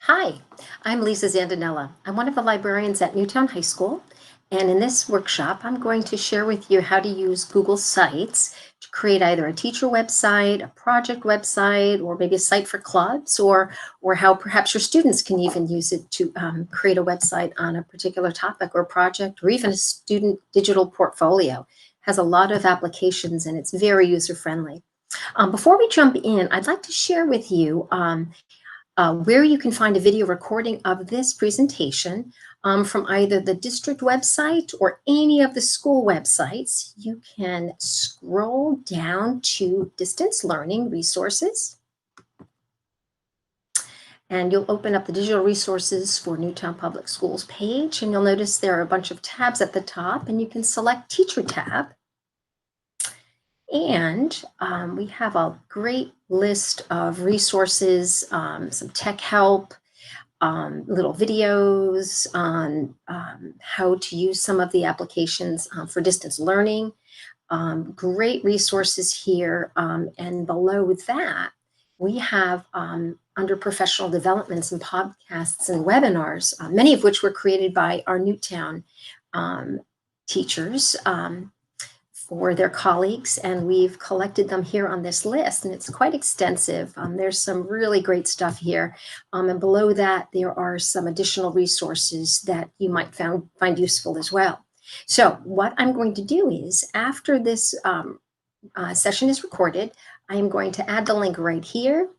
Hi, I'm Lisa Zandinella. I'm one of the librarians at Newtown High School, and in this workshop, I'm going to share with you how to use Google Sites to create either a teacher website, a project website, or maybe a site for clubs, or how perhaps your students can even use it to create a website on a particular topic or project, or even a student digital portfolio. It has a lot of applications and it's very user-friendly. Before we jump in, I'd like to share with you where you can find a video recording of this presentation from either the district website or any of the school websites. You can scroll down to distance learning resources, and you'll open up the digital resources for Newtown Public Schools page, and you'll notice there are a bunch of tabs at the top, and you can select Teacher tab. And we have a great list of resources, some tech help, little videos on how to use some of the applications for distance learning. Great resources here. And below that, we have under professional developments and podcasts and webinars, many of which were created by our Newtown teachers. For their colleagues, and we've collected them here on this list, and it's quite extensive. There's some really great stuff here, and below that there are some additional resources that you might find useful as well. So what I'm going to do is, after this session is recorded, I am going to add the link right here,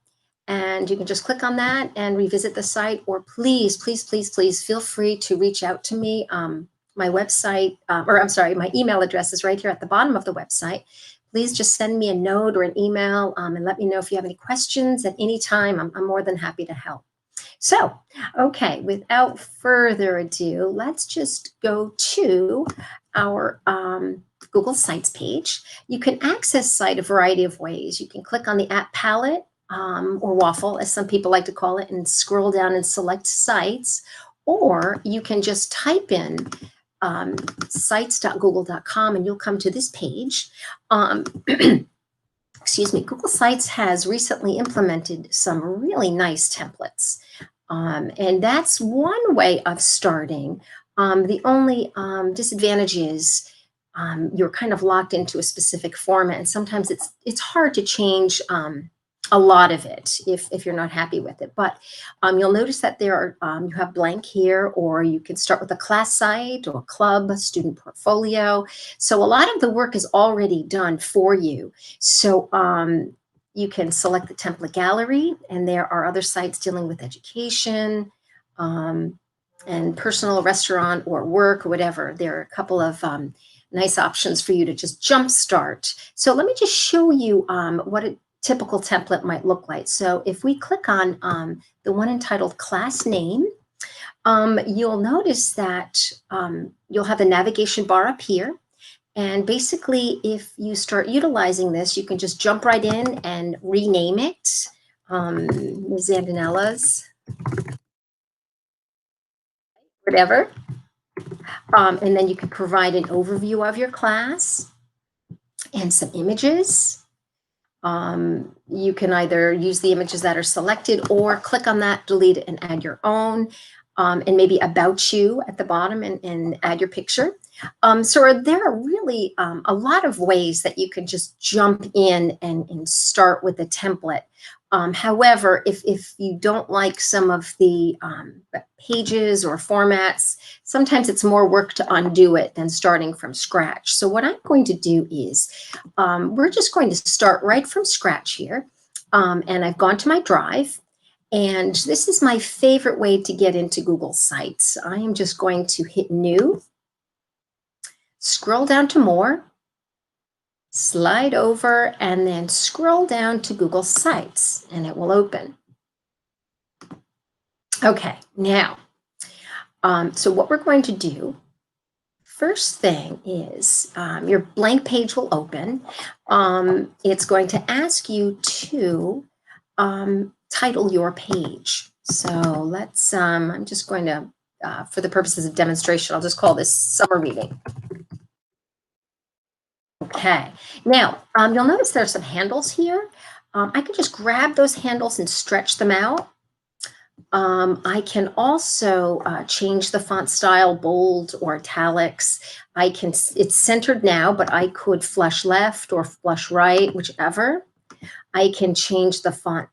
and you can just click on that and revisit the site, or please feel free to reach out to me. My website, my email address is right here at the bottom of the website. Please just send me a note or an email and let me know if you have any questions at any time. I'm more than happy to help. So, okay, without further ado, let's just go to our Google Sites page. You can access site a variety of ways. You can click on the app palette or waffle, as some people like to call it, and scroll down and select sites, or you can just type in sites.google.com and you'll come to this page. Excuse me, Google Sites has recently implemented some really nice templates. And that's one way of starting. The only disadvantage is you're kind of locked into a specific format, and sometimes it's hard to change a lot of it if you're not happy with it. But you'll notice that there are you have blank here, or you can start with a class site or a club, a student portfolio. So a lot of the work is already done for you. So you can select the template gallery, and there are other sites dealing with education and personal, restaurant, or work, or whatever. There are a couple of nice options for you to just jumpstart. So let me just show you what a typical template might look like. So if we click on the one entitled Class Name, you'll notice that you'll have the navigation bar up here. And basically, if you start utilizing this, you can just jump right in and rename it. Zandinella's, whatever. And then you can provide an overview of your class and some images. You can either use the images that are selected or click on that, delete it, and add your own, and maybe about you at the bottom and add your picture. So there are really a lot of ways that you can just jump in and start with a template. However, if you don't like some of the pages or formats, sometimes it's more work to undo it than starting from scratch. So what I'm going to do is we're just going to start right from scratch here. And I've gone to my Drive. And this is my favorite way to get into Google Sites. I am just going to hit New, scroll down to More, slide over, and then scroll down to Google Sites, and it will open. Okay, now, so what we're going to do, first thing is your blank page will open. It's going to ask you to title your page. So let's, I'm just going to, for the purposes of demonstration, I'll just call this Summer Reading. Okay, now you'll notice there are some handles here. I can just grab those handles and stretch them out. I can also change the font style, bold or italics. It's centered now, but I could flush left or flush right, whichever. I can change the font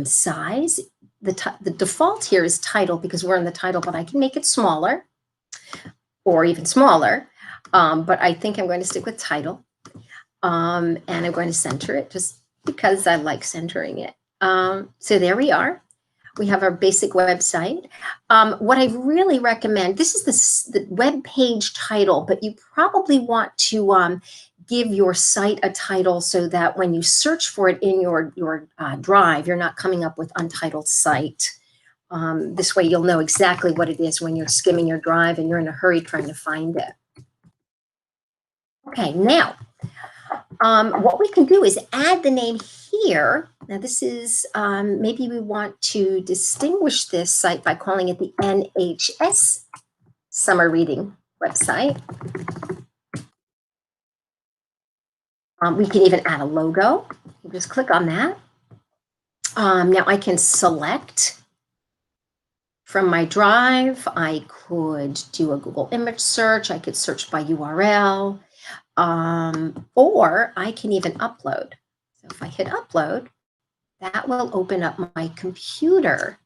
size. The default here is title because we're in the title, but I can make it smaller or even smaller. But I think I'm going to stick with title. And I'm going to center it just because I like centering it. So there we are. We have our basic website. What I really recommend, this is the web page title, but you probably want to give your site a title so that when you search for it in your Drive, you're not coming up with untitled site. This way you'll know exactly what it is when you're skimming your Drive and you're in a hurry trying to find it. Okay, now, what we can do is add the name here. Now this is, maybe we want to distinguish this site by calling it the NHS Summer Reading website. We can even add a logo. You just click on that. Now I can select from my Drive. I could do a Google image search. I could search by URL. Or I can even upload. So if I hit upload, that will open up my computer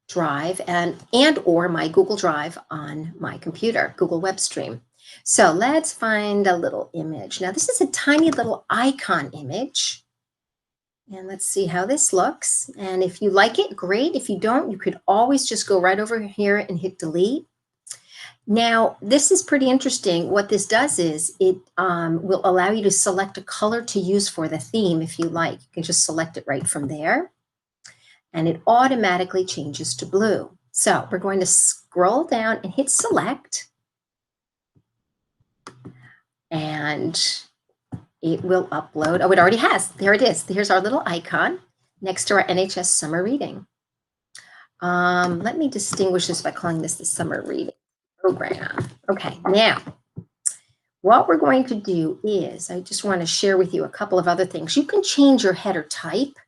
Drive and or my Google Drive on my computer, Google Web Stream. So let's find a little image. Now this is a tiny little icon image. And let's see how this looks. And if you like it, great. If you don't, you could always just go right over here and hit delete. Now, this is pretty interesting. What this does is it will allow you to select a color to use for the theme if you like. You can just select it right from there. And it automatically changes to blue. So we're going to scroll down and hit select. And it will upload. Oh, it already has. There it is. Here's our little icon next to our NHS Summer Reading. Let me distinguish this by calling this the Summer Reading Program. Okay, now what we're going to do is I just want to share with you a couple of other things. You can change your header type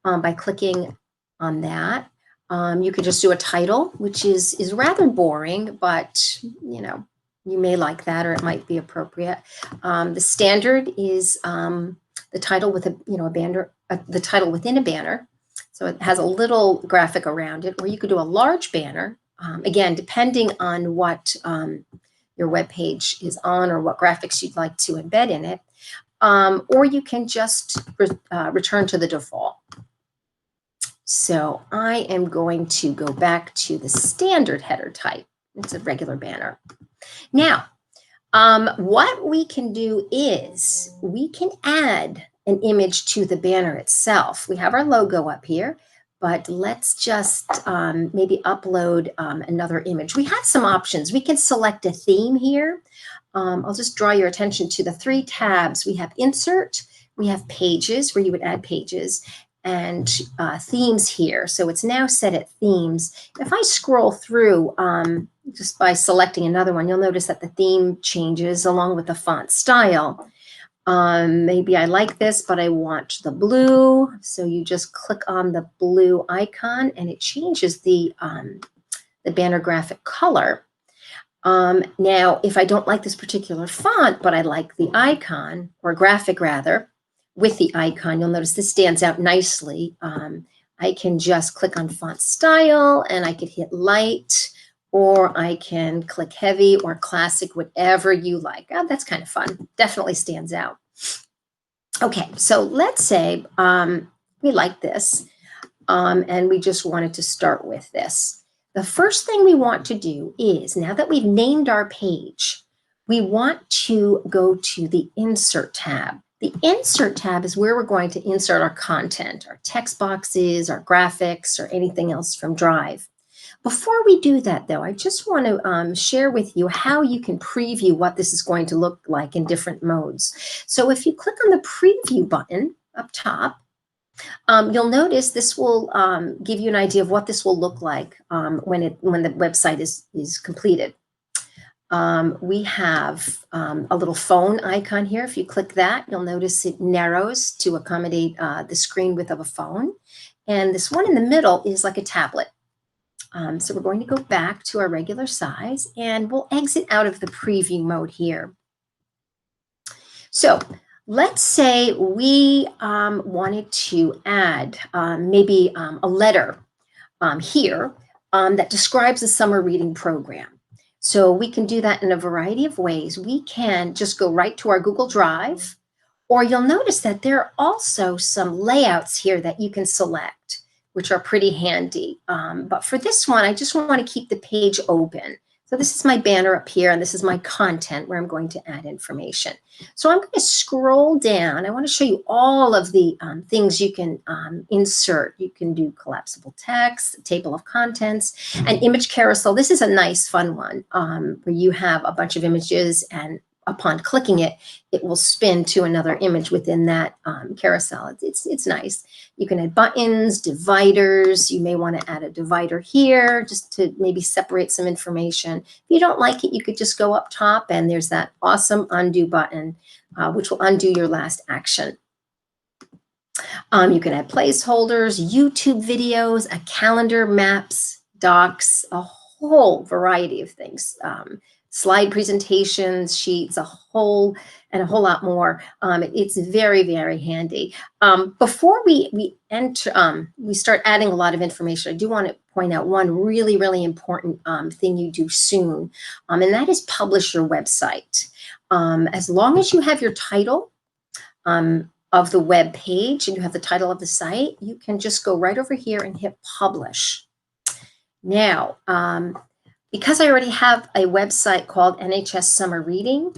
by clicking on that. You could just do a title, which is rather boring, but you know, you may like that, or it might be appropriate. The standard is the title with a banner, the title within a banner. So it has a little graphic around it, or you could do a large banner. Again, depending on what your web page is on or what graphics you'd like to embed in it, or you can just return to the default. So I am going to go back to the standard header type. It's a regular banner. Now, what we can do is we can add an image to the banner itself. We have our logo up here, but let's just maybe upload another image. We have some options. We can select a theme here. I'll just draw your attention to the 3 tabs. We have insert, we have pages where you would add pages, and themes here. So it's now set at themes. If I scroll through just by selecting another one, you'll notice that the theme changes along with the font style. Maybe I like this, but I want the blue. So you just click on the blue icon and it changes the banner graphic color. Now, if I don't like this particular font, but I like the icon, or graphic rather, with the icon, you'll notice this stands out nicely. I can just click on font style and I could hit light, or I can click heavy or classic, whatever you like. Oh, that's kind of fun. Definitely stands out. Okay, so let's say we like this and we just wanted to start with this. The first thing we want to do is, now that we've named our page, we want to go to the Insert tab. The Insert tab is where we're going to insert our content, our text boxes, our graphics, or anything else from Drive. Before we do that, though, I just want to share with you how you can preview what this is going to look like in different modes. So if you click on the Preview button up top, you'll notice this will give you an idea of what this will look like when the website is completed. we have a little phone icon here. If you click that, you'll notice it narrows to accommodate the screen width of a phone. And this one in the middle is like a tablet. So we're going to go back to our regular size, and we'll exit out of the preview mode here. So let's say we wanted to add maybe a letter here that describes the summer reading program. So we can do that in a variety of ways. We can just go right to our Google Drive, or you'll notice that there are also some layouts here that you can select, which are pretty handy. But for this one, I just want to keep the page open. So this is my banner up here, and this is my content where I'm going to add information. So I'm going to scroll down. I want to show you all of the things you can insert. You can do collapsible text, table of contents, and image carousel. This is a nice, fun one where you have a bunch of images, and upon clicking it, it will spin to another image within that carousel. It's nice. You can add buttons, dividers. You may want to add a divider here just to maybe separate some information. If you don't like it, you could just go up top, and there's that awesome undo button, which will undo your last action. You can add placeholders, YouTube videos, a calendar, maps, docs, a whole variety of things. Slide presentations, sheets, a whole lot more. It's very, very handy. Before we start adding a lot of information, I do want to point out one really, really important thing you do soon, and that is publish your website. As long as you have your title of the web page and you have the title of the site, you can just go right over here and hit publish. Now, because I already have a website called NHS Summer Reading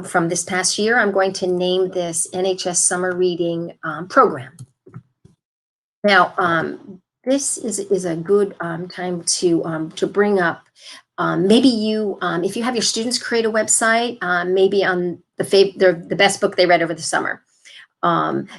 from this past year, I'm going to name this NHS Summer Reading Program. Now, this is a good time to bring up maybe you, if you have your students create a website, maybe on the best book they read over the summer.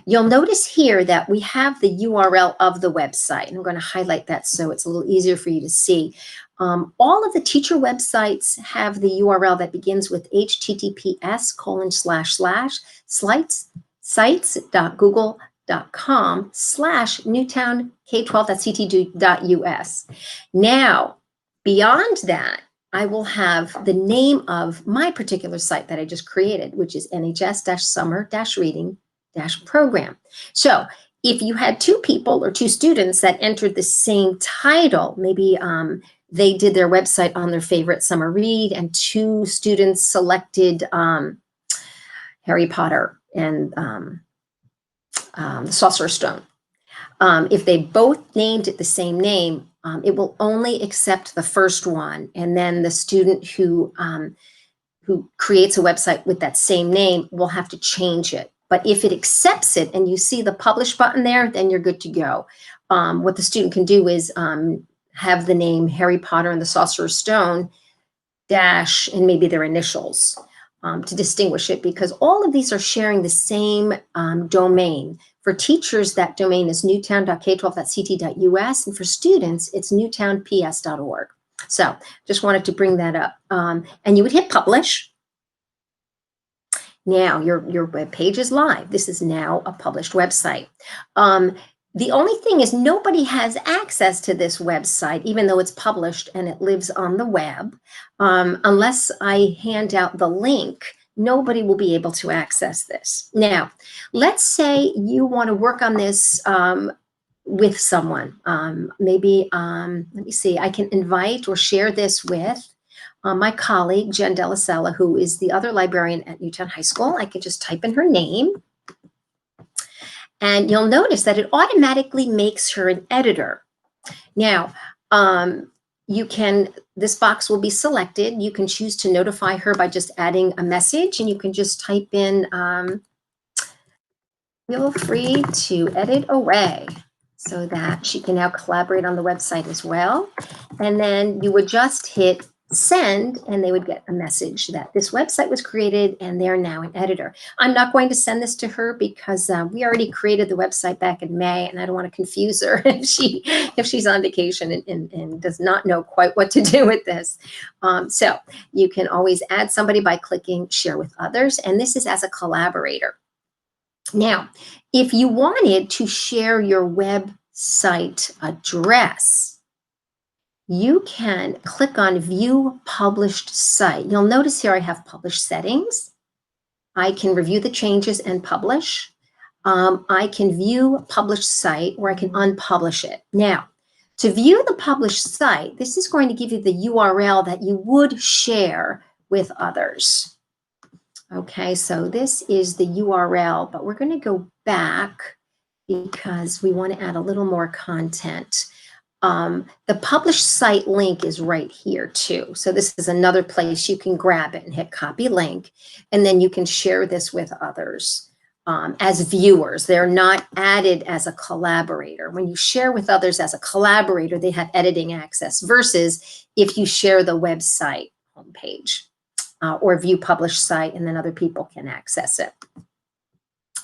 You'll notice here that we have the URL of the website, and I'm going to highlight that so it's a little easier for you to see. All of the teacher websites have the URL that begins with https://sites.google.com/newtownk12.ct.us. Now, beyond that, I will have the name of my particular site that I just created, which is NHS-summer-reading-program. So if you had two people or two students that entered the same title, maybe they did their website on their favorite summer read, and two students selected Harry Potter and the Sorcerer's Stone. If they both named it the same name, it will only accept the first one, and then the student who creates a website with that same name will have to change it. But if it accepts it and you see the publish button there, then you're good to go. What the student can do is have the name Harry Potter and the Sorcerer's Stone dash and maybe their initials to distinguish it, because all of these are sharing the same domain. For teachers, that domain is newtown.k12.ct.us, and for students, it's newtownps.org. So just wanted to bring that up. And you would hit publish. Now your web page is live. This is now a published website. The only thing is nobody has access to this website, even though it's published and it lives on the web. Unless I hand out the link, nobody will be able to access this. Now, let's say you want to work on this with someone. Maybe, let me see, I can invite or share this with my colleague, Jen Delasella, who is the other librarian at Newtown High School. I can just type in her name. And you'll notice that it automatically makes her an editor. Now, this box will be selected. You can choose to notify her by just adding a message, and you can just type in, feel free to edit away, so that she can now collaborate on the website as well. And then you would just hit send, and they would get a message that this website was created and they're now an editor. I'm not going to send this to her because we already created the website back in May, and I don't want to confuse her if she's on vacation and does not know quite what to do with this. So you can always add somebody by clicking share with others, and this is as a collaborator. Now, if you wanted to share your website address, you can click on View Published Site. You'll notice here I have published settings. I can review the changes and publish. I can view published site, or I can unpublish it. Now, to view the published site, this is going to give you the URL that you would share with others. Okay, so this is the URL, but we're going to go back because we want to add a little more content. The published site link is right here too. So this is another place you can grab it and hit copy link, and then you can share this with others as viewers. They're not added as a collaborator. When you share with others as a collaborator, they have editing access versus if you share the website homepage or view published site, and then other people can access it.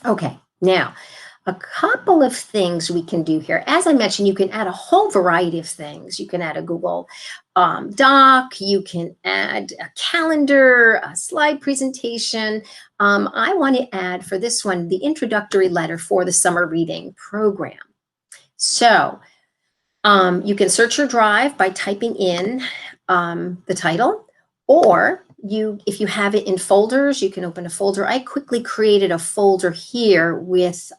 Okay, now, a couple of things we can do here. As I mentioned, you can add a whole variety of things. You can add a Google Doc, you can add a calendar, a slide presentation. I want to add for this one, the introductory letter for the summer reading program. So you can search your drive by typing in the title, or if you have it in folders, you can open a folder. I quickly created a folder here with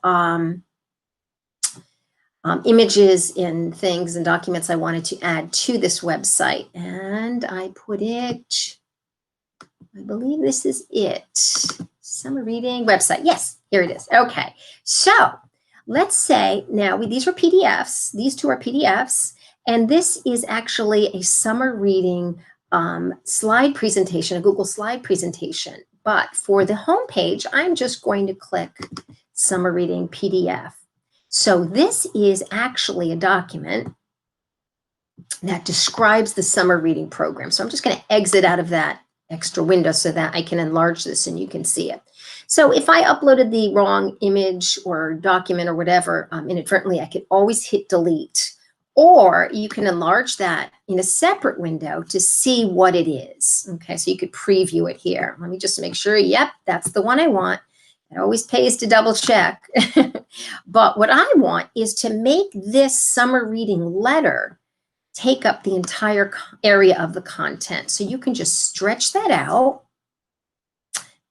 images and things and documents I wanted to add to this website. And I put it, I believe this is it. Summer reading website. Yes, here it is. Okay, so let's say now these are PDFs. These two are PDFs. And this is actually a summer reading slide presentation, a Google slide presentation. But for the home page, I'm just going to click Summer Reading PDF. So this is actually a document that describes the summer reading program. So I'm just going to exit out of that extra window so that I can enlarge this and you can see it. So if I uploaded the wrong image or document or whatever inadvertently, I could always hit delete. Or you can enlarge that in a separate window to see what it is. Okay, so you could preview it here. Let me just make sure, yep, that's the one I want. It always pays to double check. But what I want is to make this summer reading letter take up the entire area of the content. So you can just stretch that out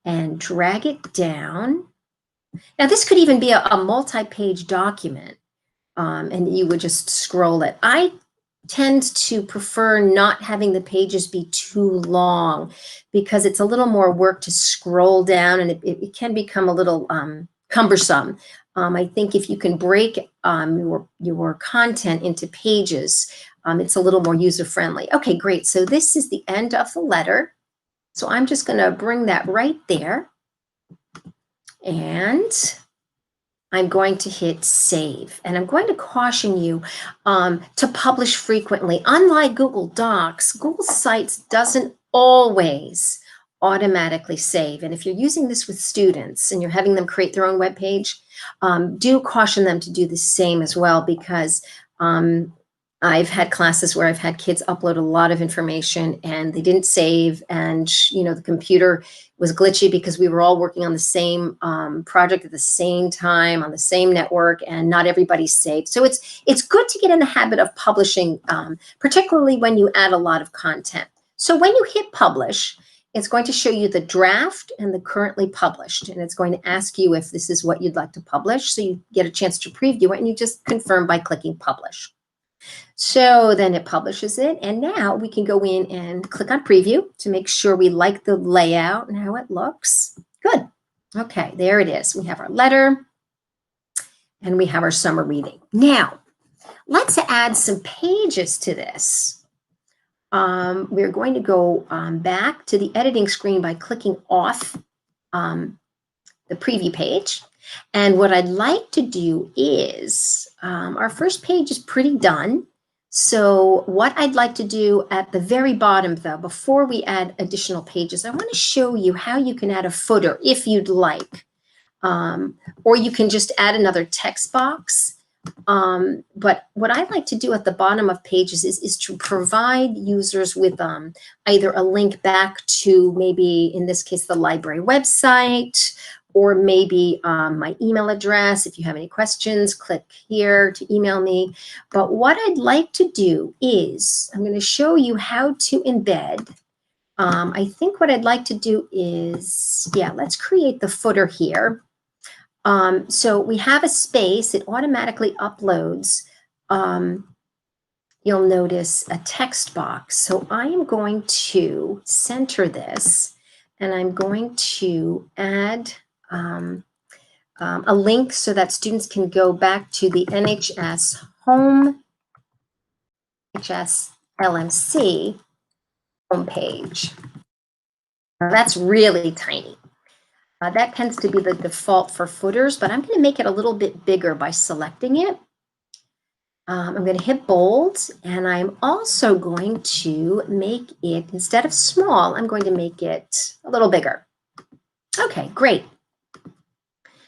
and drag it down. Now this could even be a multi-page document. And you would just scroll it. I tend to prefer not having the pages be too long because it's a little more work to scroll down, and it can become a little cumbersome. I think if you can break your content into pages, it's a little more user-friendly. Okay, great. So this is the end of the letter. So I'm just going to bring that right there. And I'm going to hit save, and I'm going to caution you to publish frequently. Unlike Google Docs, Google Sites doesn't always automatically save. And if you're using this with students and you're having them create their own web page, do caution them to do the same as well, because I've had classes where I've had kids upload a lot of information and they didn't save, and the computer was glitchy because we were all working on the same project at the same time on the same network, and not everybody saved. So it's good to get in the habit of publishing, particularly when you add a lot of content. So when you hit publish, it's going to show you the draft and the currently published, and it's going to ask you if this is what you'd like to publish. So you get a chance to preview it, and you just confirm by clicking publish. So then it publishes it, and now we can go in and click on preview to make sure we like the layout and how it looks. Good. Okay, there it is. We have our letter and we have our summer reading. Now, let's add some pages to this. We're going to go back to the editing screen by clicking off the preview page. And what I'd like to do is, our first page is pretty done. So what I'd like to do at the very bottom, though, before we add additional pages, I want to show you how you can add a footer if you'd like. Or you can just add another text box. But what I like to do at the bottom of pages is to provide users with either a link back to maybe, in this case, the library website, or maybe my email address. If you have any questions, click here to email me. But what I'd like to do is I'm going to show you how to embed. I think what I'd like to do is, yeah, let's create the footer here. So we have a space, it automatically uploads, you'll notice a text box. So I am going to center this and I'm going to add a link so that students can go back to the NHS home, NHS LMC homepage. Now that's really tiny. That tends to be the default for footers, but I'm going to make it a little bit bigger by selecting it. I'm going to hit bold, and I'm also going to make it, instead of small, I'm going to make it a little bigger. Okay, great.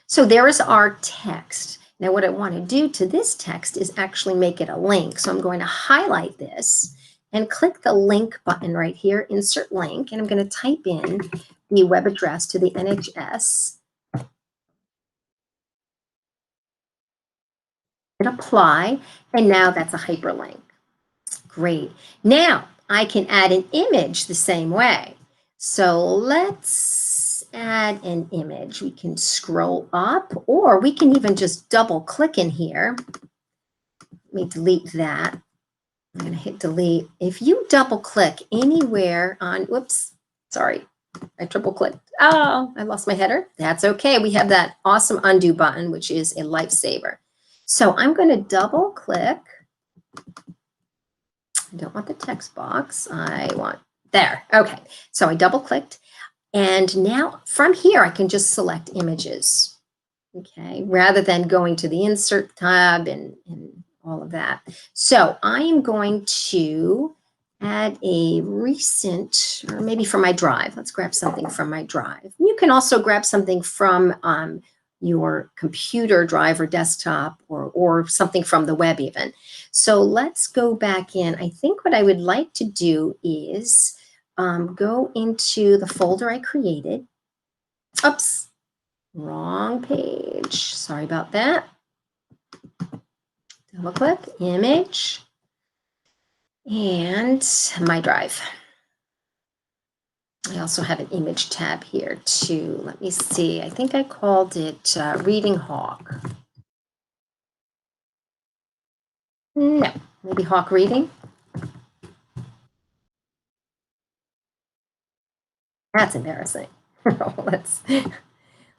So there is our text. Now what I want to do to this text is actually make it a link. So I'm going to highlight this and click the link button right here, insert link, and I'm going to type in the web address to the NHS. Hit apply, and now that's a hyperlink. Great. Now I can add an image the same way. So let's add an image. We can scroll up, or we can even just double click in here. Let me delete that. I'm going to hit delete. If you double click anywhere on, whoops, sorry, I triple clicked. Oh, I lost my header. That's okay. We have that awesome undo button, which is a lifesaver. So I'm going to double click. I don't want the text box. I want there. Okay. So I double clicked. And now from here, I can just select images. Okay. Rather than going to the insert tab and all of that. So I am going to add a recent, or maybe from my drive. Let's grab something from my drive. You can also grab something from your computer drive or desktop, or something from the web even. So let's go back in. I think what I would like to do is go into the folder I created. Oops, wrong page. Sorry about that. Double click, image, and my drive. I also have an image tab here too. Let me see. I think I called it Reading Hawk. No, maybe Hawk Reading. That's embarrassing.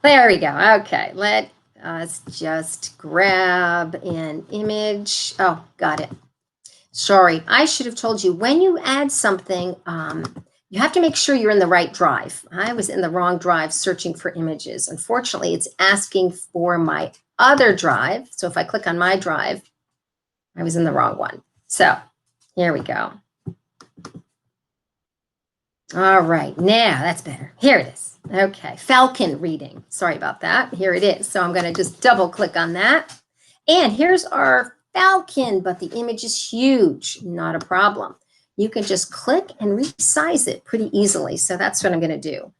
There we go. Okay, let us just grab an image. Oh, got it. Sorry, I should have told you when you add something, you have to make sure you're in the right drive. I was in the wrong drive searching for images. Unfortunately, it's asking for my other drive. So if I click on my drive, I was in the wrong one. So here we go. All right, now that's better. Here it is. Okay, Falcon Reading. Sorry about that. Here it is. So I'm going to just double click on that. And here's our Falcon, but the image is huge. Not a problem. You can just click and resize it pretty easily. So that's what I'm going to do.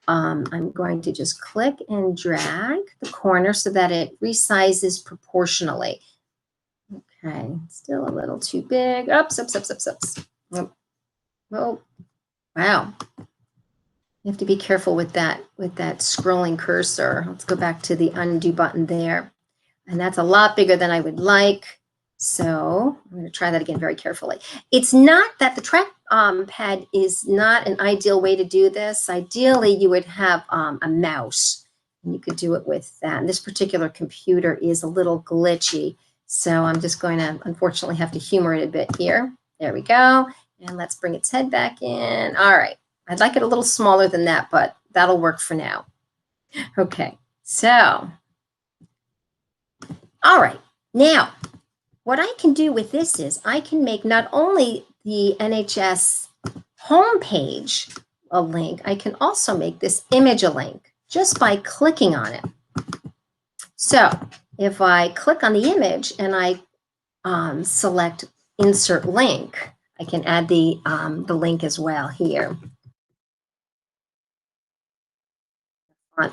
I'm going to just click and drag the corner so that it resizes proportionally. Okay, still a little too big. Oops, oops, oops, oops, oops. Oh, wow. You have to be careful with that scrolling cursor. Let's go back to the undo button there. And that's a lot bigger than I would like. So I'm going to try that again very carefully. It's not that the track pad is not an ideal way to do this. Ideally, you would have a mouse, and you could do it with that. And this particular computer is a little glitchy. So I'm just going to, unfortunately, have to humor it a bit here. There we go. And let's bring its head back in. All right. I'd like it a little smaller than that, but that'll work for now. Okay. So, all right. Now, what I can do with this is I can make not only the NHS homepage a link, I can also make this image a link just by clicking on it. So if I click on the image and I select insert link, I can add the link as well here.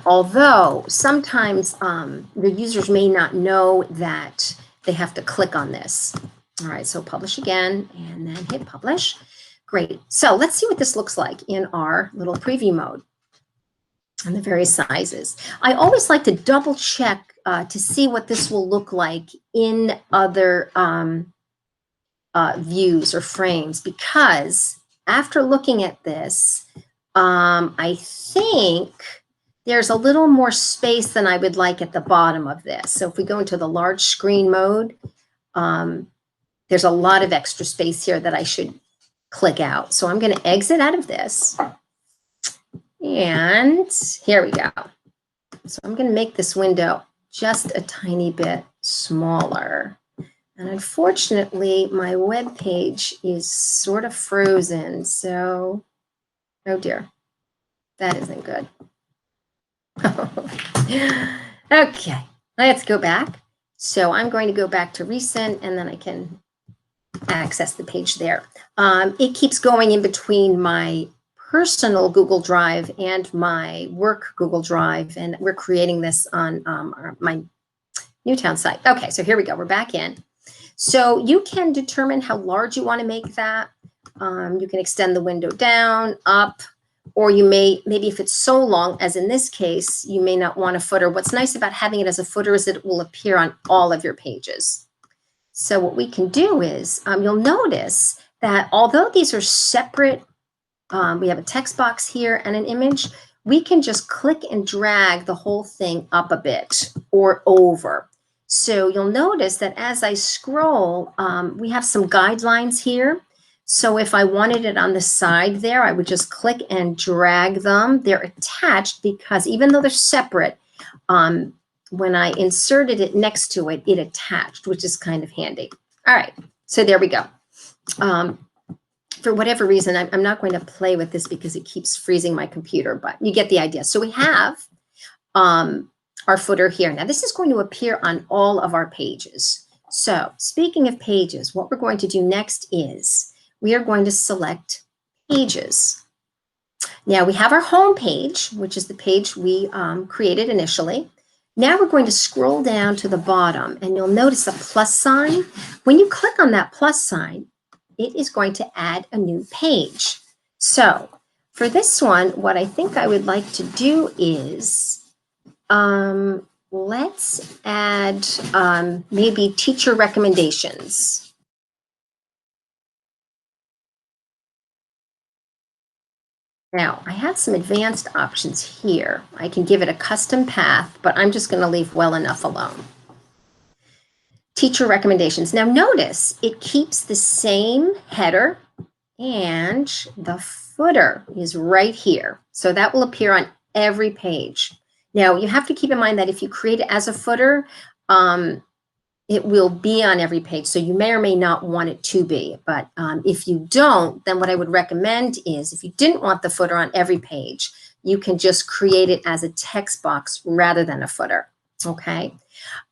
Although sometimes the users may not know that they have to click on this. All right, so publish again and then hit publish. Great. So let's see what this looks like in our little preview mode and the various sizes. I always like to double check to see what this will look like in other views or frames, because after looking at this, I think there's a little more space than I would like at the bottom of this. So if we go into the large screen mode, there's a lot of extra space here that I should click out. So I'm going to exit out of this. And here we go. So I'm going to make this window just a tiny bit smaller. And unfortunately, my web page is sort of frozen. So, oh dear, that isn't good. Okay, let's go back. So I'm going to go back to recent, and then I can access the page there. It keeps going in between my personal Google Drive and my work Google Drive, and we're creating this on my Newtown site. Okay, so here we go. We're back in. So you can determine how large you want to make that. You can extend the window down, up, or you may, maybe if it's so long, as in this case, you may not want a footer. What's nice about having it as a footer is that it will appear on all of your pages. So what we can do is, you'll notice that although these are separate, we have a text box here and an image, we can just click and drag the whole thing up a bit or over. So you'll notice that as I scroll, we have some guidelines here. So if I wanted it on the side there, I would just click and drag them. They're attached because even though they're separate, when I inserted it next to it, it attached, which is kind of handy. All right, so there we go. For whatever reason, I'm not going to play with this because it keeps freezing my computer, but you get the idea. So we have our footer here. Now this is going to appear on all of our pages. So speaking of pages, what we're going to do next is we are going to select pages. Now we have our home page, which is the page we created initially. Now we're going to scroll down to the bottom and you'll notice a plus sign. When you click on that plus sign, it is going to add a new page. So for this one, what I think I would like to do is let's add maybe teacher recommendations. Now, I have some advanced options here. I can give it a custom path, but I'm just going to leave well enough alone. Teacher recommendations. Now, notice it keeps the same header and the footer is right here. So that will appear on every page. Now, you have to keep in mind that if you create it as a footer, it will be on every page. So you may or may not want it to be. But if you don't, then what I would recommend is if you didn't want the footer on every page, you can just create it as a text box rather than a footer. Okay.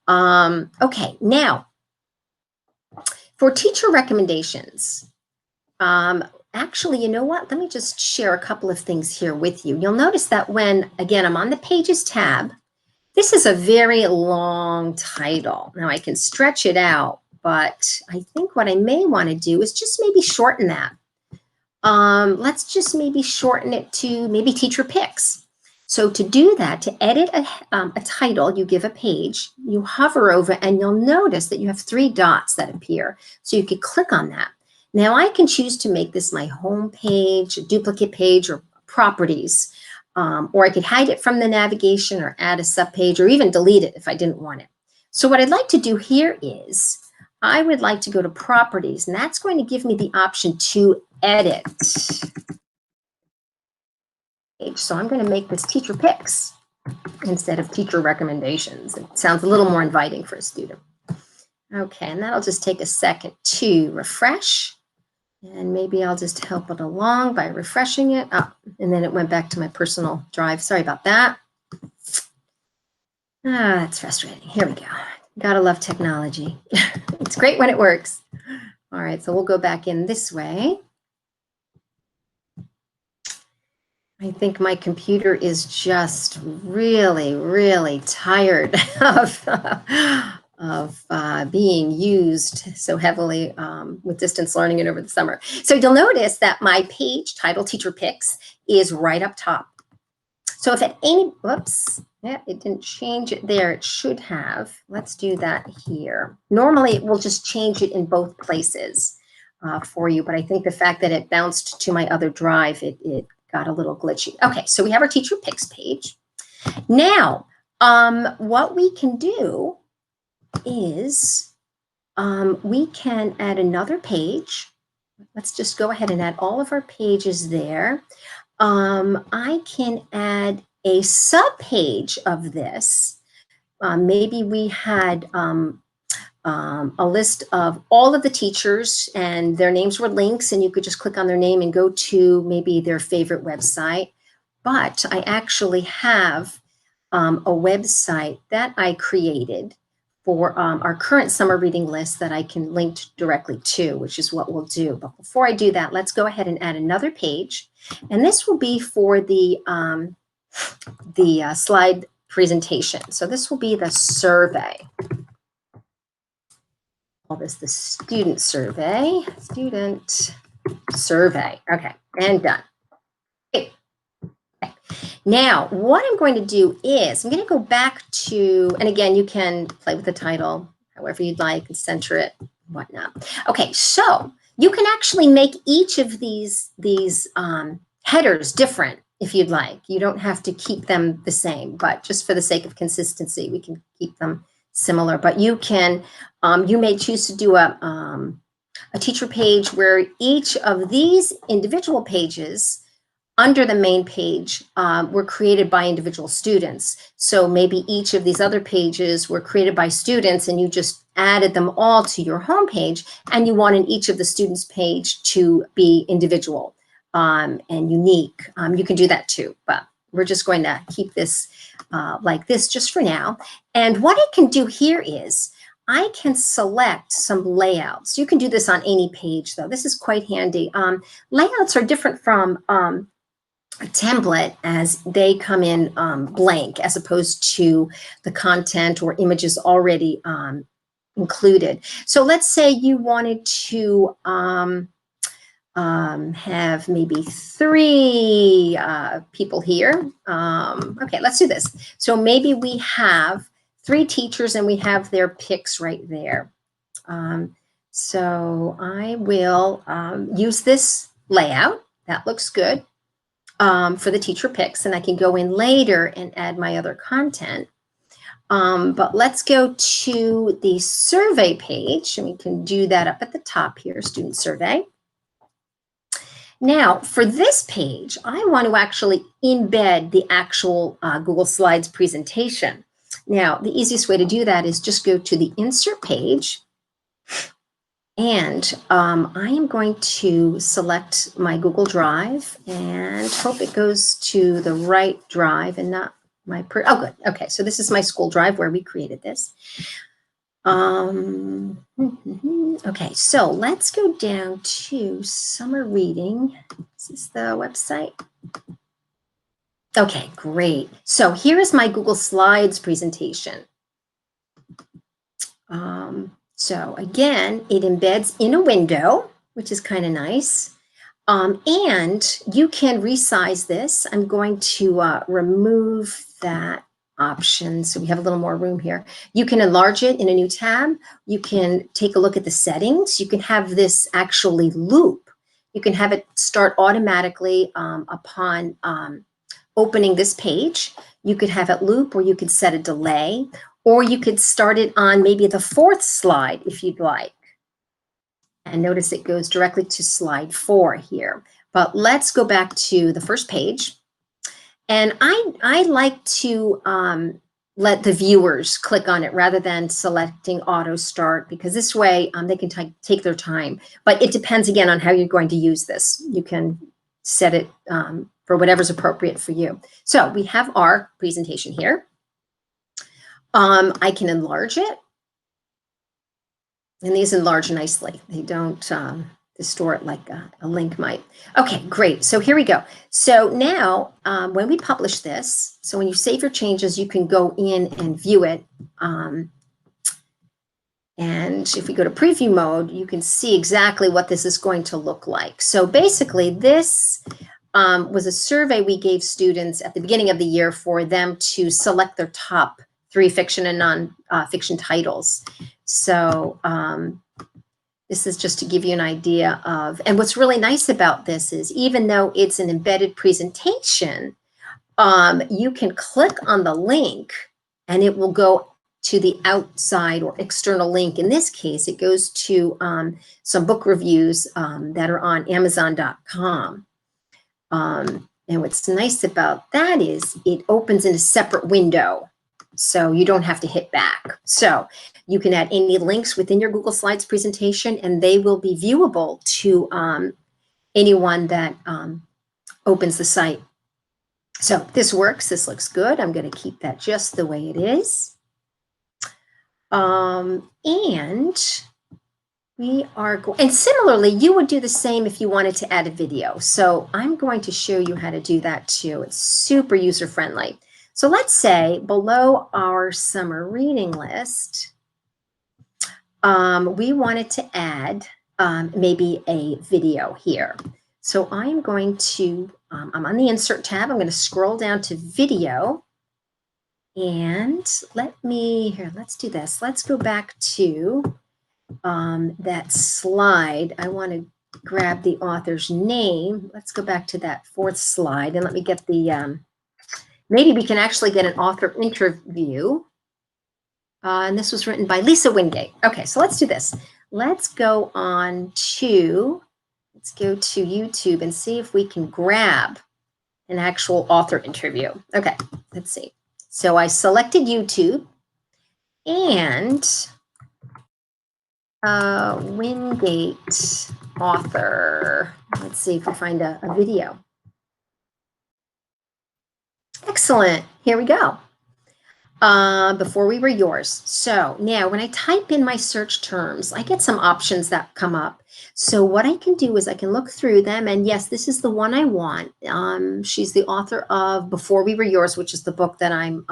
Okay. Now, for teacher recommendations, actually, you know what? Let me just share a couple of things here with you. You'll notice that when, again, I'm on the Pages tab, this is a very long title. Now I can stretch it out, but I think what I may want to do is just maybe shorten that. Let's just maybe shorten it to maybe Teacher Picks. So to do that, to edit a title, you give a page, you hover over, and you'll notice that you have 3 dots that appear. So you could click on that. Now I can choose to make this my home page, a duplicate page, or properties. Or I could hide it from the navigation or add a subpage or even delete it if I didn't want it. So what I'd like to do here is I would like to go to properties, and that's going to give me the option to edit. So I'm going to make this Teacher Picks instead of Teacher Recommendations. It sounds a little more inviting for a student. Okay, and that'll just take a second to refresh. And maybe I'll just help it along by refreshing it. Oh, and then it went back to my personal drive. Sorry about that. That's frustrating. Here we go. Gotta love technology. It's great when it works. All right, so we'll go back in this way. I think my computer is just really, really tired of being used so heavily with distance learning and over the summer. So you'll notice that my page title, Teacher Picks, is right up top. So if at any, whoops, yeah, it didn't change it there. It should have. Let's do that here. Normally, it will just change it in both places for you, but I think the fact that it bounced to my other drive, it got a little glitchy. Okay, so we have our Teacher Picks page. Now, what we can do is we can add another page. Let's just go ahead and add all of our pages there. I can add a subpage of this. Maybe we had a list of all of the teachers and their names were links, and you could just click on their name and go to maybe their favorite website. But I actually have a website that I created for our current summer reading list that I can link directly to, which is what we'll do. But before I do that, let's go ahead and add another page. And this will be for the slide presentation. So this will be the survey. Call this the student survey. Student survey. Okay, and done. Okay. Now, what I'm going to do is I'm going to go back to, and again, you can play with the title however you'd like and center it, whatnot. Okay, so you can actually make each of these headers different if you'd like. You don't have to keep them the same, but just for the sake of consistency, we can keep them similar. But you can, you may choose to do a teacher page where each of these individual pages under the main page were created by individual students. So maybe each of these other pages were created by students and you just added them all to your home page, and you wanted each of the students' page to be individual and unique. You can do that too, but we're just going to keep this like this just for now. And what I can do here is I can select some layouts. You can do this on any page though. This is quite handy. Layouts are different from a template as they come in blank as opposed to the content or images already included. So let's say you wanted to have maybe 3 people here. Okay, let's do this. So maybe we have 3 teachers and we have their picks right there. So I will use this layout. That looks good. For the teacher picks, and I can go in later and add my other content. But let's go to the survey page, and we can do that up at the top here, student survey. Now, for this page, I want to actually embed the actual Google Slides presentation. Now, the easiest way to do that is just go to the insert page. And I am going to select my Google Drive and hope it goes to the right drive and not my, oh good, okay, so this is my school drive where we created this. Okay, so let's go down to summer reading. Is this the website? Okay, great. So here is my Google Slides presentation. So again, it embeds in a window, which is kind of nice. And you can resize this. I'm going to remove that option so we have a little more room here. You can enlarge it in a new tab. You can take a look at the settings. You can have this actually loop. You can have it start automatically upon opening this page. You could have it loop, or you could set a delay. Or you could start it on maybe the 4th slide if you'd like. And notice it goes directly to slide 4 here. But let's go back to the first page. And I like to let the viewers click on it rather than selecting auto start, because this way they can take their time. But it depends again on how you're going to use this. You can set it for whatever's appropriate for you. So we have our presentation here. I can enlarge it. And these enlarge nicely. They don't distort like a link might. Okay, great. So here we go. So now when we publish this, so when you save your changes, you can go in and view it. And if we go to preview mode, you can see exactly what this is going to look like. So basically this was a survey we gave students at the beginning of the year for them to select their top 3 fiction and non-fiction titles. So this is just to give you an idea of, and what's really nice about this is even though it's an embedded presentation, you can click on the link and it will go to the outside or external link. In this case, it goes to some book reviews that are on Amazon.com. And what's nice about that is it opens in a separate window, so you don't have to hit back. So you can add any links within your Google Slides presentation, and they will be viewable to anyone that opens the site. So this works. This looks good. I'm going to keep that just the way it is. And we are going, and similarly, you would do the same if you wanted to add a video. So I'm going to show you how to do that too. It's super user-friendly. So let's say below our summer reading list, we wanted to add maybe a video here. So I'm going to, I'm on the Insert tab. I'm going to scroll down to Video. And let's do this. Let's go back to that slide. I want to grab the author's name. Let's go back to that 4th slide and let me get the, maybe we can actually get an author interview. And this was written by Lisa Wingate. Okay, so let's do this. Let's go to YouTube and see if we can grab an actual author interview. Okay, let's see. So I selected YouTube and Wingate author. Let's see if we find a video. Excellent. Here we go. Before We Were Yours. So now when I type in my search terms, I get some options that come up. So what I can do is I can look through them, and yes, this is the one I want. She's the author of Before We Were Yours, which is the book that I'm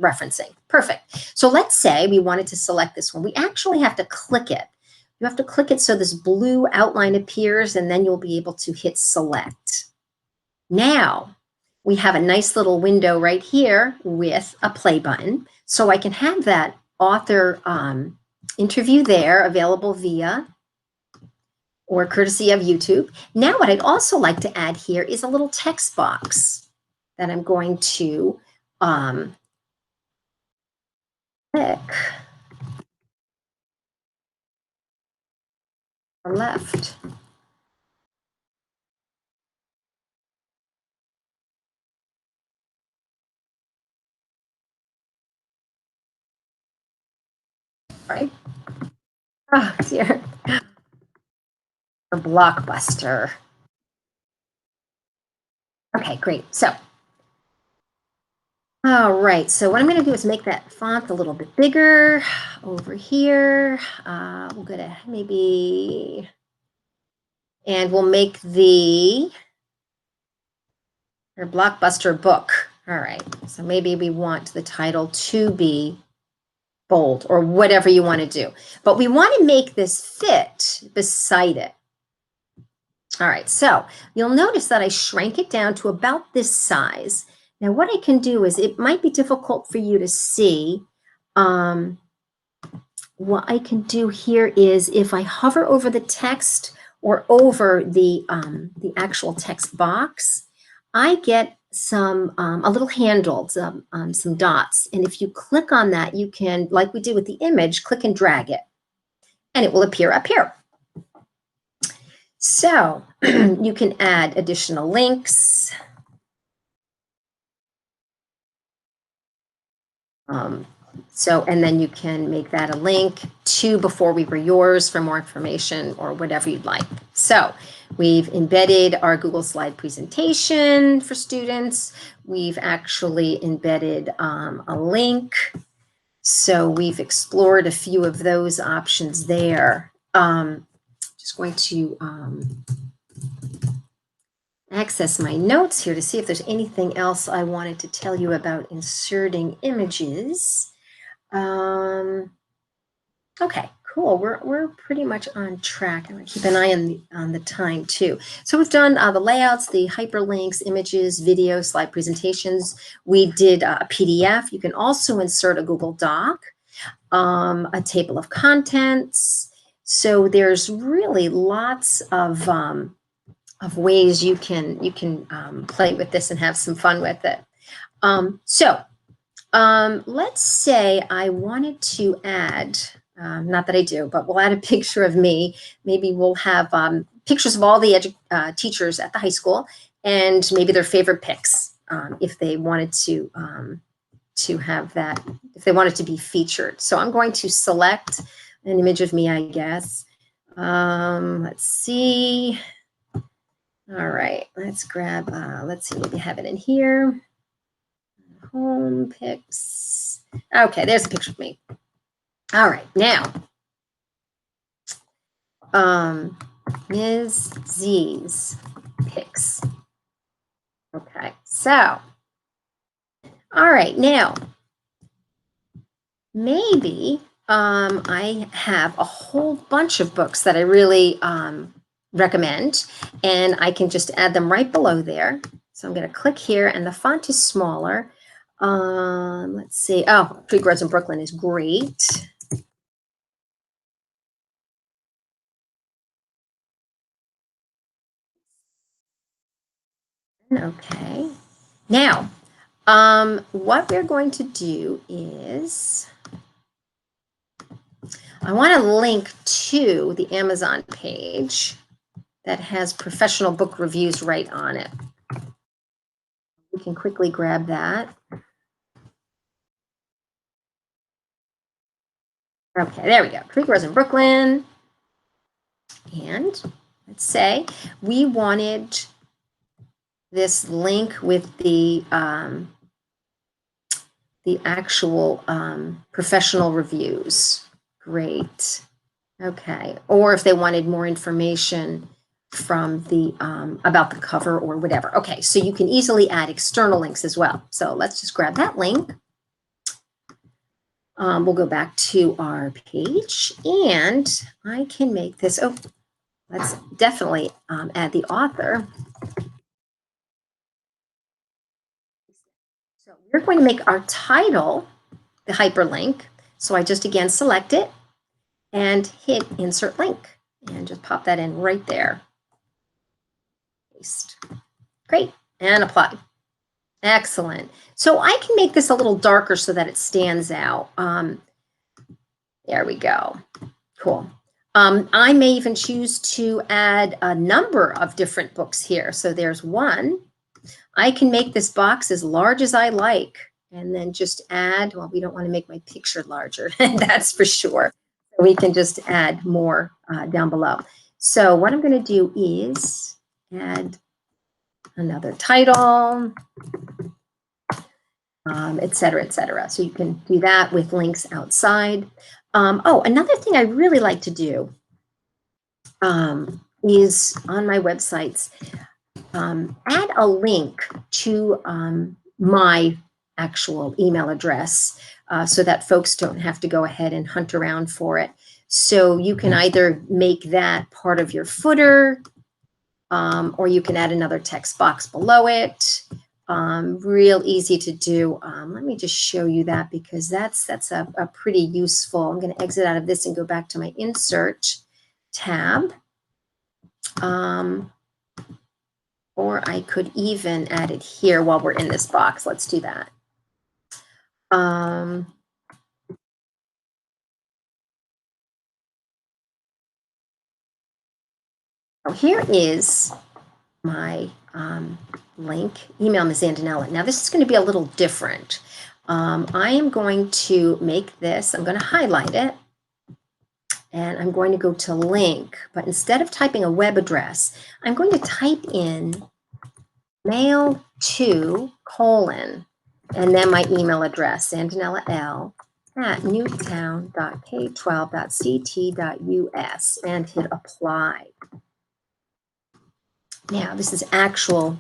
referencing. Perfect. So let's say we wanted to select this one. We actually have to click it. You have to click it so this blue outline appears, and then you'll be able to hit select. Now, we have a nice little window right here with a play button. So I can have that author interview there available via or courtesy of YouTube. Now what I'd also like to add here is a little text box that I'm going to click or left. Right? Oh dear. A Blockbuster. Okay, great. So, all right. So what I'm going to do is make that font a little bit bigger over here. We'll go to maybe, and we'll make the Blockbuster book. All right. So maybe we want the title to be bold or whatever you want to do. But we want to make this fit beside it. All right, so you'll notice that I shrank it down to about this size. Now what I can do is, it might be difficult for you to see. What I can do here is if I hover over the text or over the actual text box, I get some a little handle, some dots. And if you click on that, you can, like we did with the image, click and drag it, and it will appear up here. So you can add additional links. So, and then you can make that a link to Before We Were Yours for more information or whatever you'd like. So we've embedded our Google Slide presentation for students. We've actually embedded a link. So we've explored a few of those options there. Just going to access my notes here to see if there's anything else I wanted to tell you about inserting images. Okay, cool. We're pretty much on track. I'm gonna keep an eye on the time too. So we've done the layouts, the hyperlinks, images, video, slide presentations. We did a PDF. You can also insert a Google Doc, a table of contents. So there's really lots of ways you can play with this and have some fun with it. Let's say I wanted to add, not that I do, but we'll add a picture of me. Maybe we'll have pictures of all the teachers at the high school and maybe their favorite pics if they wanted to have that, if they wanted to be featured. So I'm going to select an image of me, I guess. Let's see. All right, let's grab, let's see, maybe have it in here. Home pics. Okay, there's a picture of me. All right, now, Ms. Z's pics. Okay, so, all right, now, maybe I have a whole bunch of books that I really recommend, and I can just add them right below there. So I'm going to click here, and the font is smaller. Let's see. Oh, Tree Grows in Brooklyn is great. Okay. Now, what we're going to do is I want to link to the Amazon page that has professional book reviews right on it. We can quickly grab that. Okay, there we go. Tree Grows in Brooklyn. And let's say we wanted this link with the actual professional reviews. Great. Okay. Or if they wanted more information from the about the cover or whatever. Okay, so you can easily add external links as well. So let's just grab that link. We'll go back to our page and I can make this, oh, let's definitely add the author. So we're going to make our title the hyperlink. So I just again select it and hit insert link and just pop that in right there. Paste. Great, and apply. Excellent. So I can make this a little darker so that it stands out. There we go. Cool. I may even choose to add a number of different books here. So there's one. I can make this box as large as I like and then just add, well, we don't want to make my picture larger, that's for sure. So we can just add more down below. So what I'm going to do is add another title, et cetera, et cetera. So you can do that with links outside. Oh, another thing I really like to do is on my websites, add a link to my actual email address so that folks don't have to go ahead and hunt around for it. So you can either make that part of your footer or you can add another text box below it. Real easy to do. Let me just show you that because that's a pretty useful. I'm going to exit out of this and go back to my insert tab. Or I could even add it here while we're in this box. Let's do that. So here is my link, email Ms. Antonella. Now this is going to be a little different. I am going to make this, I'm going to highlight it, and I'm going to go to link, but instead of typing a web address, I'm going to type in mail to : and then my email address, sandanella.l@newtown.k12.ct.us, and hit apply. Now, this is actually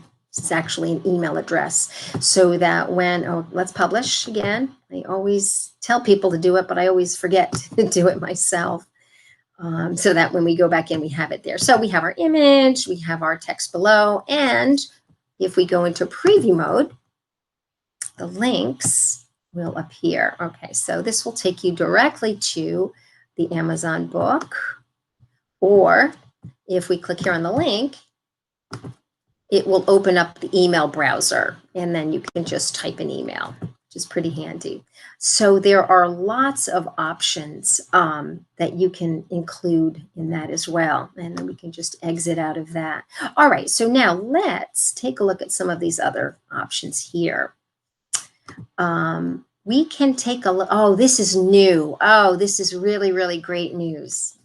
an email address, so that when, oh, let's publish again. I always tell people to do it, but I always forget to do it myself. So that when we go back in, we have it there. So we have our image, we have our text below, and if we go into preview mode, the links will appear. Okay, so this will take you directly to the Amazon book, or if we click here on the link, it will open up the email browser, and then you can just type an email, which is pretty handy. So there are lots of options that you can include in that as well. And then we can just exit out of that. All right, so now let's take a look at some of these other options here. We can take a look. Oh, this is new. Oh, this is really, really great news.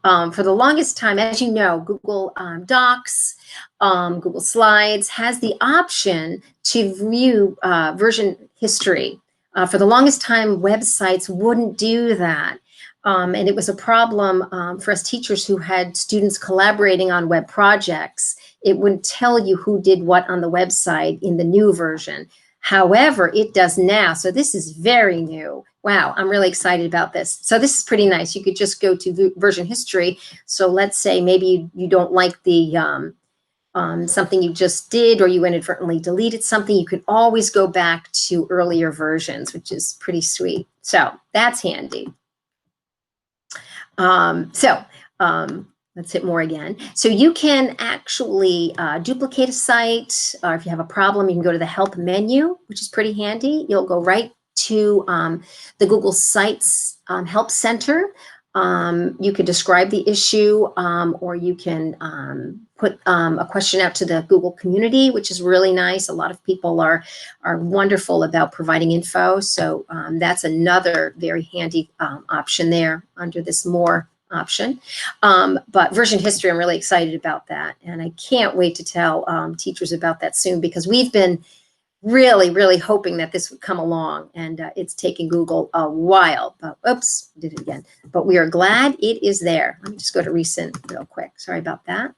For the longest time, as you know, Google Docs, Google Slides has the option to view version history. For the longest time, websites wouldn't do that. And it was a problem for us teachers who had students collaborating on web projects. It wouldn't tell you who did what on the website in the new version. However, it does now. So this is very new. Wow, I'm really excited about this. So this is pretty nice. You could just go to version history. So let's say maybe you don't like the something you just did, or you inadvertently deleted something. You can always go back to earlier versions, which is pretty sweet. So that's handy. Let's hit more again. So you can actually duplicate a site, or if you have a problem, you can go to the help menu, which is pretty handy. You'll go right to the Google Sites Help Center. You can describe the issue, or you can put a question out to the Google community, which is really nice. A lot of people are wonderful about providing info. So that's another very handy option there under this more option. But version history, I'm really excited about that. And I can't wait to tell teachers about that soon, because we've been really, really hoping that this would come along, and it's taken Google a while. But oops, did it again. But we are glad it is there. Let me just go to recent real quick. Sorry about that.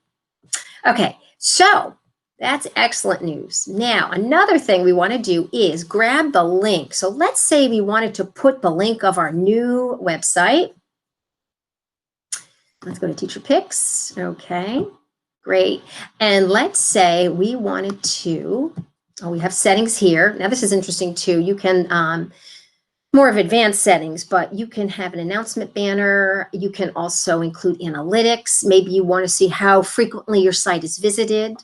Okay, so that's excellent news. Now, another thing we want to do is grab the link. So let's say we wanted to put the link of our new website. Let's go to Teacher Picks. Okay, great. And let's say we wanted to, we have settings here. Now this is interesting too. You can, more of advanced settings, but you can have an announcement banner. You can also include analytics. Maybe you want to see how frequently your site is visited.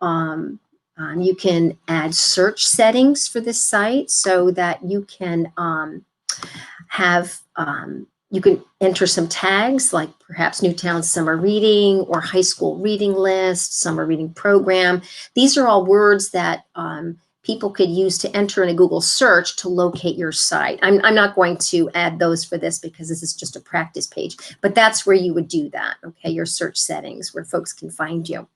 You can add search settings for this site so that you can have, you can enter some tags like perhaps Newtown Summer Reading or High School Reading List, Summer Reading Program. These are all words that people could use to enter in a Google search to locate your site. I'm not going to add those for this because this is just a practice page, but that's where you would do that, okay? Your search settings where folks can find you.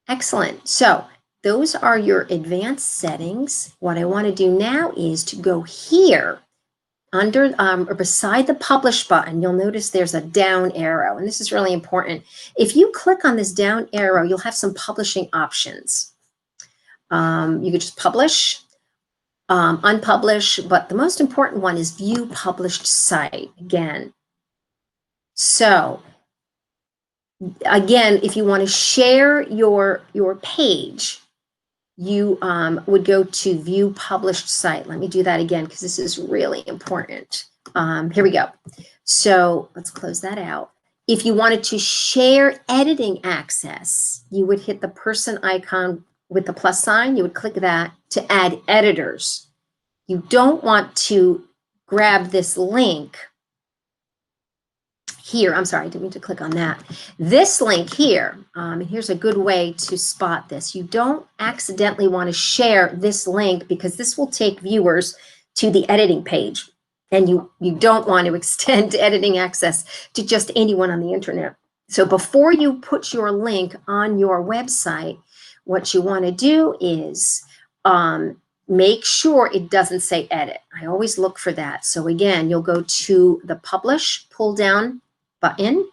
Excellent. So those are your advanced settings. What I want to do now is to go here under or beside the publish button. You'll notice there's a down arrow, and this is really important. If you click on this down arrow, you'll have some publishing options. You could just publish, unpublish, but the most important one is view published site again. So again, if you want to share your page, you would go to view published site. Let me do that again because this is really important. Here we go. So let's close that out. If you wanted to share editing access, you would hit the person icon with the plus sign. You would click that to add editors. You don't want to grab this link here, I'm sorry, I didn't mean to click on that. This link here, and here's a good way to spot this. You don't accidentally want to share this link because this will take viewers to the editing page. And you don't want to extend editing access to just anyone on the internet. So before you put your link on your website, what you want to do is make sure it doesn't say edit. I always look for that. So again, you'll go to the publish pull down button,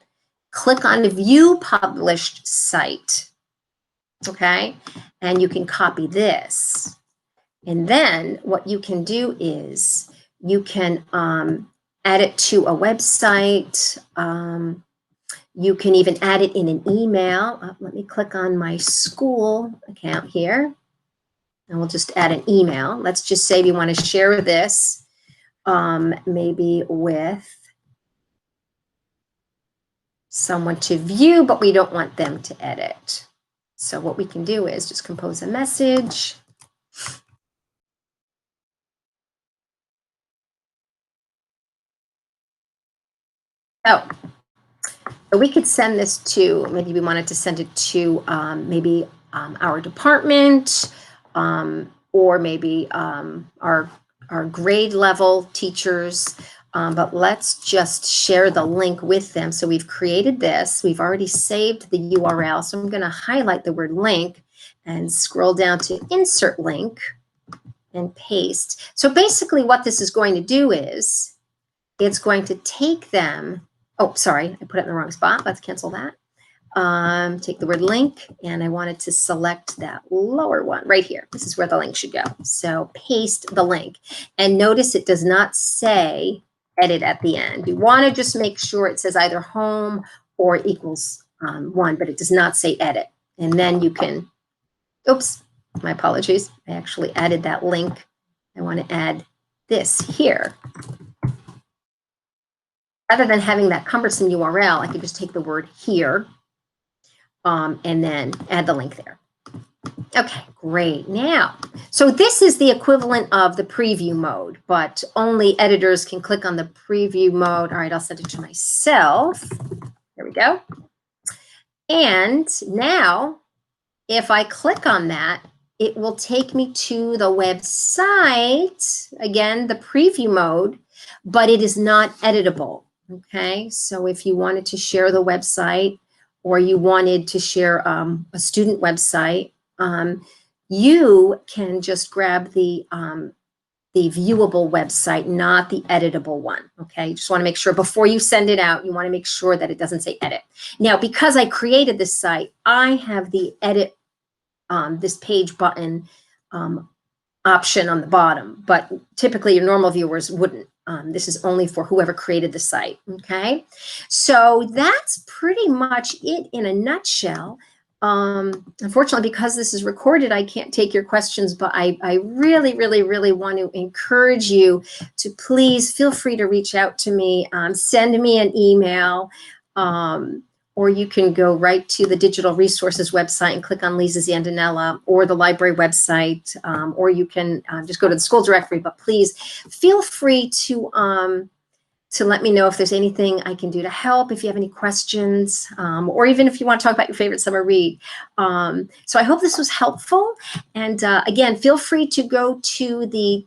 click on the view published site, okay? And you can copy this. And then what you can do is you can add it to a website. You can even add it in an email. Let me click on my school account here. And we'll just add an email. Let's just say we want to share this maybe with someone to view, but we don't want them to edit. So what we can do is just compose a message. Oh, we could send this to, maybe we wanted to send it to maybe our department, or maybe our grade level teachers, but let's just share the link with them. So we've created this, we've already saved the URL. So I'm going to highlight the word link and scroll down to insert link and paste. So basically what this is going to do is it's going to take them, oh, sorry, I put it in the wrong spot. Let's cancel that. Take the word link, and I wanted to select that lower one right here. This is where the link should go. So paste the link, and notice it does not say edit at the end. You want to just make sure it says either home or equals 1, but it does not say edit. And then you can, oops, my apologies. I actually added that link. I want to add this here. Rather than having that cumbersome URL, I could just take the word here and then add the link there. Okay, great. Now, so this is the equivalent of the preview mode, but only editors can click on the preview mode. All right, I'll send it to myself. There we go. And now, if I click on that, it will take me to the website, again, the preview mode, but it is not editable. Okay, so if you wanted to share the website or you wanted to share a student website, you can just grab the viewable website, not the editable one. Okay, you just want to make sure before you send it out, you want to make sure that it doesn't say edit. Now, because I created this site, I have the edit this page button option on the bottom, but typically your normal viewers wouldn't. This is only for whoever created the site, okay? So that's pretty much it in a nutshell. Unfortunately, because this is recorded, I can't take your questions, but I really, really, really want to encourage you to please feel free to reach out to me, send me an email, or you can go right to the Digital Resources website and click on Lisa Zandinella, or the library website, or you can just go to the school directory. But please feel free to let me know if there's anything I can do to help, if you have any questions, or even if you want to talk about your favorite summer read. So I hope this was helpful. And again, feel free to go to the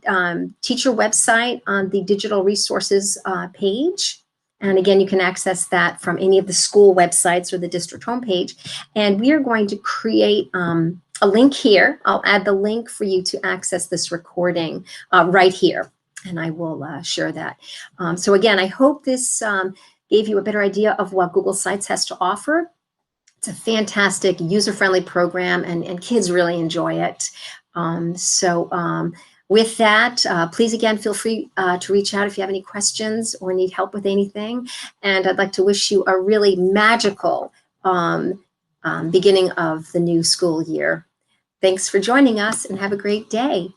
teacher website on the Digital Resources page. And again, you can access that from any of the school websites or the district homepage. And we are going to create a link here. I'll add the link for you to access this recording right here. And I will share that. So again, I hope this gave you a better idea of what Google Sites has to offer. It's a fantastic user-friendly program, and kids really enjoy it. With that, please again, feel free to reach out if you have any questions or need help with anything. And I'd like to wish you a really magical beginning of the new school year. Thanks for joining us, and have a great day.